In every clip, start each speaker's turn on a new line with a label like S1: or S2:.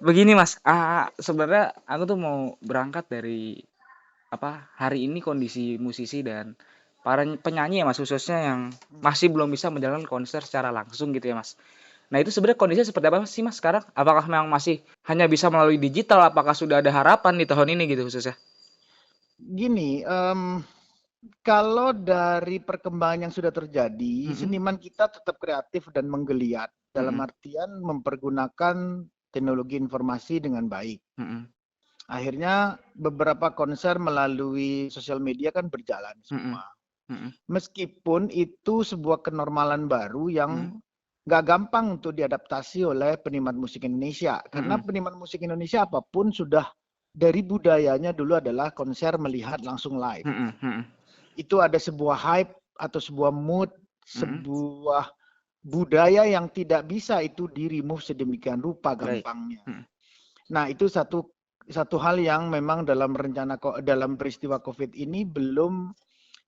S1: Begini Mas, sebenarnya aku tuh mau berangkat dari hari ini kondisi musisi dan para penyanyi ya Mas, khususnya yang
S2: Hmm.
S1: masih belum bisa menjalankan konser secara langsung gitu ya Mas. Nah itu sebenarnya kondisinya seperti apa sih Mas sekarang? Apakah memang masih hanya bisa melalui digital? Apakah sudah ada harapan di tahun ini gitu khususnya?
S2: Gini, kalau dari perkembangan yang sudah terjadi,
S1: Mhm,
S2: seniman kita tetap kreatif dan menggeliat dalam
S1: mhm,
S2: artian mempergunakan teknologi informasi dengan baik.
S1: mhm,
S2: Akhirnya beberapa konser melalui sosial media kan berjalan
S1: mhm,
S2: semua.
S1: mhm,
S2: Meskipun itu sebuah kenormalan baru yang
S1: mhm,
S2: nggak gampang untuk diadaptasi oleh penikmat musik Indonesia. Karena
S1: mhm,
S2: penikmat musik Indonesia apapun sudah dari budayanya dulu adalah konser melihat langsung live.
S1: mhm, mhm,
S2: Itu ada sebuah hype atau sebuah mood,
S1: mhm,
S2: sebuah budaya yang tidak bisa itu di-remove sedemikian rupa
S1: baik,
S2: gampangnya.
S1: mhm,
S2: Nah, itu satu satu hal yang memang dalam peristiwa Covid ini belum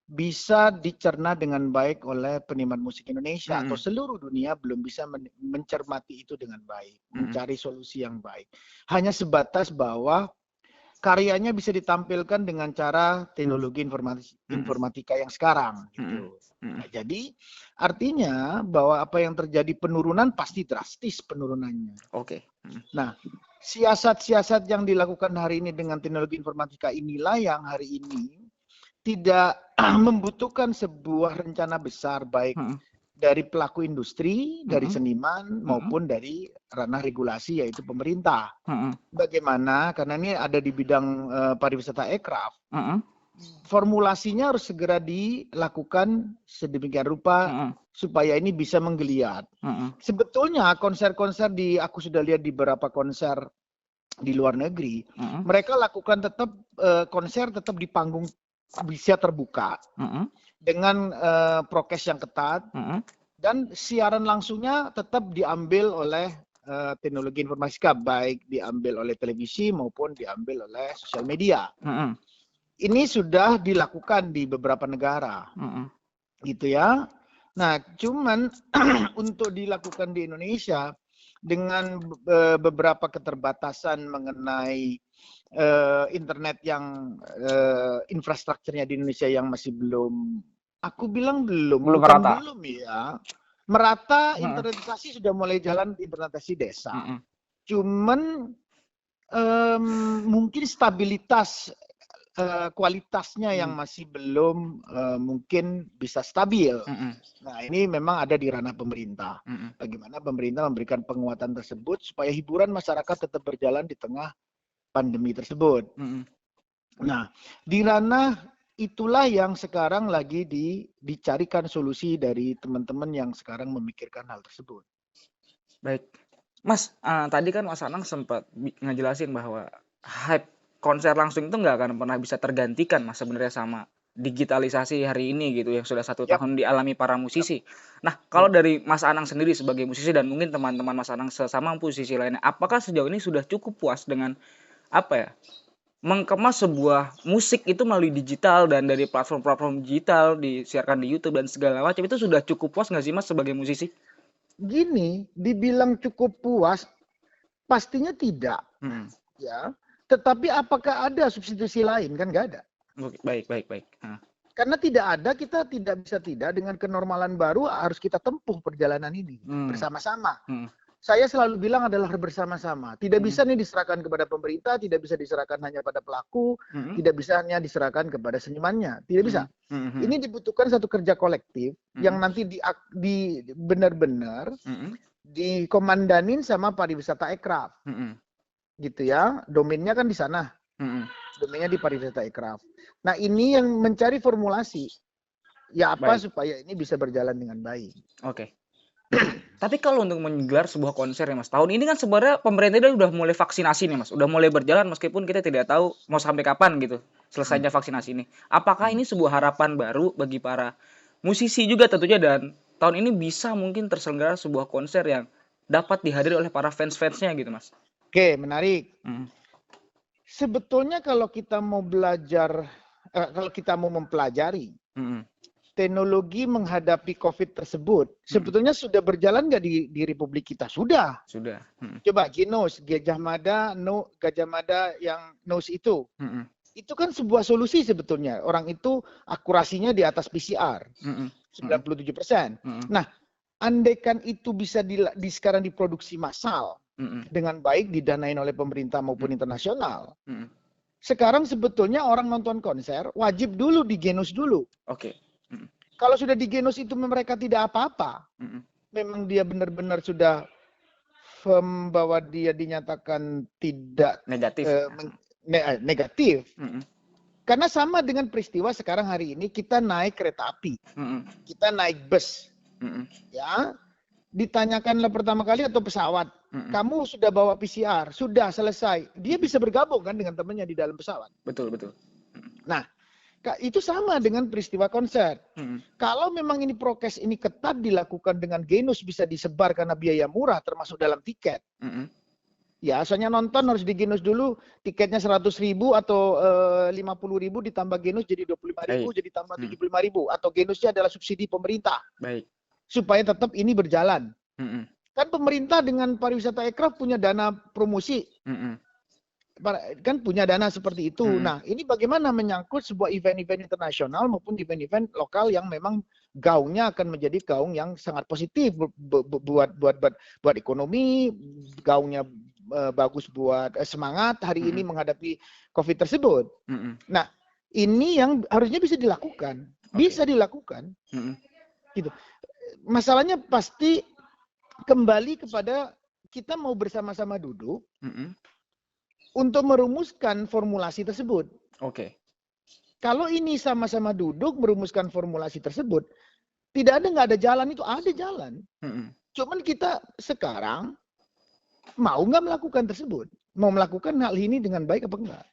S2: bisa dicerna dengan baik oleh penikmat musik Indonesia atau
S1: mhm,
S2: seluruh dunia belum bisa mencermati itu dengan baik,
S1: mhm,
S2: mencari solusi yang baik. Hanya sebatas bahwa karyanya bisa ditampilkan dengan cara teknologi
S1: mhm,
S2: informatika yang sekarang
S1: mhm,
S2: gitu.
S1: mhm,
S2: Nah, jadi artinya bahwa apa yang terjadi penurunan pasti drastis penurunannya.
S1: oke, mhm,
S2: Nah, siasat-siasat yang dilakukan hari ini dengan teknologi informatika inilah yang hari ini tidak membutuhkan sebuah rencana besar baik
S1: mhm,
S2: dari pelaku industri, dari
S1: mhm,
S2: seniman
S1: mhm,
S2: maupun dari ranah regulasi yaitu pemerintah.
S1: mhm,
S2: Bagaimana? Karena ini ada di bidang pariwisata aircraft.
S1: mhm,
S2: Formulasinya harus segera dilakukan sedemikian rupa
S1: mhm,
S2: supaya ini bisa menggeliat.
S1: mhm,
S2: Sebetulnya konser-konser aku sudah lihat di beberapa konser di luar negeri,
S1: mhm,
S2: mereka lakukan tetap konser tetap di panggung bisa terbuka
S1: mhm,
S2: dengan prokes yang ketat
S1: mhm,
S2: dan siaran langsungnya tetap diambil oleh teknologi informatika baik diambil oleh televisi maupun diambil oleh sosial media.
S1: mhm,
S2: Ini sudah dilakukan di beberapa negara,
S1: mhm,
S2: gitu ya. Nah, cuman untuk dilakukan di Indonesia dengan beberapa keterbatasan mengenai internet yang infrastrukturnya di Indonesia yang masih belum, aku bilang belum,
S1: belum
S2: bukan
S1: merata,
S2: belum ya. Merata
S1: heeh,
S2: internetisasi sudah mulai jalan implementasi desa.
S1: mhm,
S2: Cuman mungkin stabilitas kualitasnya yang
S1: mhm,
S2: masih belum mungkin bisa stabil.
S1: mhm,
S2: Nah, ini memang ada di ranah pemerintah.
S1: mhm,
S2: Bagaimana pemerintah memberikan penguatan tersebut supaya hiburan masyarakat tetap berjalan di tengah pandemi tersebut.
S1: mhm,
S2: Nah, di ranah itulah yang sekarang lagi dicarikan solusi dari teman-teman yang sekarang memikirkan hal tersebut.
S1: baik. Mas, tadi kan Mas Anang sempat ngejelasin bahwa hype konser langsung itu nggak akan pernah bisa tergantikan Mas sebenarnya sama digitalisasi hari ini gitu yang sudah 1 tahun
S2: Yap,
S1: dialami para
S2: yap,
S1: musisi. Nah, kalau
S2: yap.
S1: dari Mas Anang sendiri sebagai musisi dan mungkin teman-teman Mas Anang sesama musisi lainnya, apakah sejauh ini sudah cukup puas dengan apa ya, mengemas sebuah musik itu melalui digital dan dari platform-platform digital disiarkan di YouTube dan segala macam itu sudah cukup puas nggak sih Mas sebagai musisi?
S2: Gini, dibilang cukup puas, pastinya tidak,
S1: Mhm.
S2: ya. Tetapi apakah ada substitusi lain? Kan nggak ada.
S1: Oke, baik, baik, baik.
S2: Karena tidak ada, kita tidak bisa tidak dengan kenormalan baru harus kita tempuh perjalanan ini
S1: Mmm,
S2: bersama-sama.
S1: mhm,
S2: Saya selalu bilang adalah bersama-sama. Tidak
S1: mhm,
S2: bisa nih diserahkan kepada pemerintah, tidak bisa diserahkan hanya pada pelaku,
S1: mhm,
S2: tidak bisa hanya diserahkan kepada senimannya. Tidak bisa.
S1: mhm, mhm, mhm,
S2: Ini dibutuhkan satu kerja kolektif yang
S1: mhm,
S2: nanti di benar-benar
S1: mhm,
S2: dikomandanin sama pariwisata aircraft
S1: mhm,
S2: gitu ya. Domainnya kan di sana.
S1: mhm,
S2: Domainnya di pariwisata aircraft. Nah, ini yang mencari formulasi. Ya apa
S1: baik,
S2: supaya ini bisa berjalan dengan baik.
S1: oke. Nah, tapi kalau untuk menggelar sebuah konser ya Mas, tahun ini kan sebenarnya pemerintah ini udah mulai vaksinasi nih Mas, udah mulai berjalan meskipun kita tidak tahu mau sampai kapan gitu
S2: Hmm.
S1: selesainya vaksinasi ini. Apakah
S2: Hmm.
S1: ini sebuah harapan baru bagi para musisi juga tentunya dan tahun ini bisa mungkin terselenggara sebuah konser yang dapat dihadiri oleh para fans-fansnya gitu Mas?
S2: Oke, menarik.
S1: Mhm,
S2: Sebetulnya kalau kita mau belajar, kalau kita mau mempelajari
S1: mhm,
S2: teknologi menghadapi COVID tersebut sebetulnya sudah berjalan nggak di Republik kita? Sudah.
S1: Sudah.
S2: Coba Genos, Gajah Mada yang nose itu. Itu kan sebuah solusi sebetulnya. Orang itu akurasinya di atas PCR. 97%. Nah, andaikan itu bisa sekarang diproduksi massal dengan baik, didanain oleh pemerintah maupun internasional. Sekarang sebetulnya orang nonton konser wajib dulu di Genos dulu.
S1: Oke.
S2: Kalau sudah di Genos itu mereka tidak apa-apa, memang dia benar-benar sudah firm bahwa dia dinyatakan tidak
S1: Negatif.
S2: negatif. Karena sama dengan peristiwa sekarang hari ini kita naik kereta api, kita naik bus, ya, ditanyakanlah pertama kali atau pesawat, kamu sudah bawa PCR, sudah selesai, dia bisa bergabung kan dengan temannya di dalam pesawat.
S1: Betul.
S2: Nah, itu sama dengan peristiwa konser. Kalau memang ini prokes ini ketat dilakukan dengan Genos bisa disebar karena biaya murah termasuk dalam tiket. Ya, soalnya nonton harus di Genos dulu, tiketnya 100.000 atau 50.000 ditambah Genos jadi 25.000 jadi tambah 75.000 atau Genosnya adalah subsidi pemerintah.
S1: Baik.
S2: Supaya tetap ini berjalan. Kan pemerintah dengan pariwisata ekraf punya dana promosi. Kan punya dana seperti itu. Nah, ini bagaimana menyangkut sebuah event-event internasional maupun event-event lokal yang memang gaungnya akan menjadi gaung yang sangat positif buat ekonomi, gaungnya bagus buat semangat hari ini menghadapi COVID tersebut. Nah, ini yang harusnya bisa dilakukan, gitu. Masalahnya pasti kembali kepada kita mau bersama-sama duduk untuk merumuskan formulasi tersebut.
S1: Oke.
S2: Kalau ini sama-sama duduk merumuskan formulasi tersebut, nggak ada jalan itu, ada jalan. Cuman kita sekarang mau nggak melakukan tersebut, mau melakukan hal ini dengan baik apa enggak?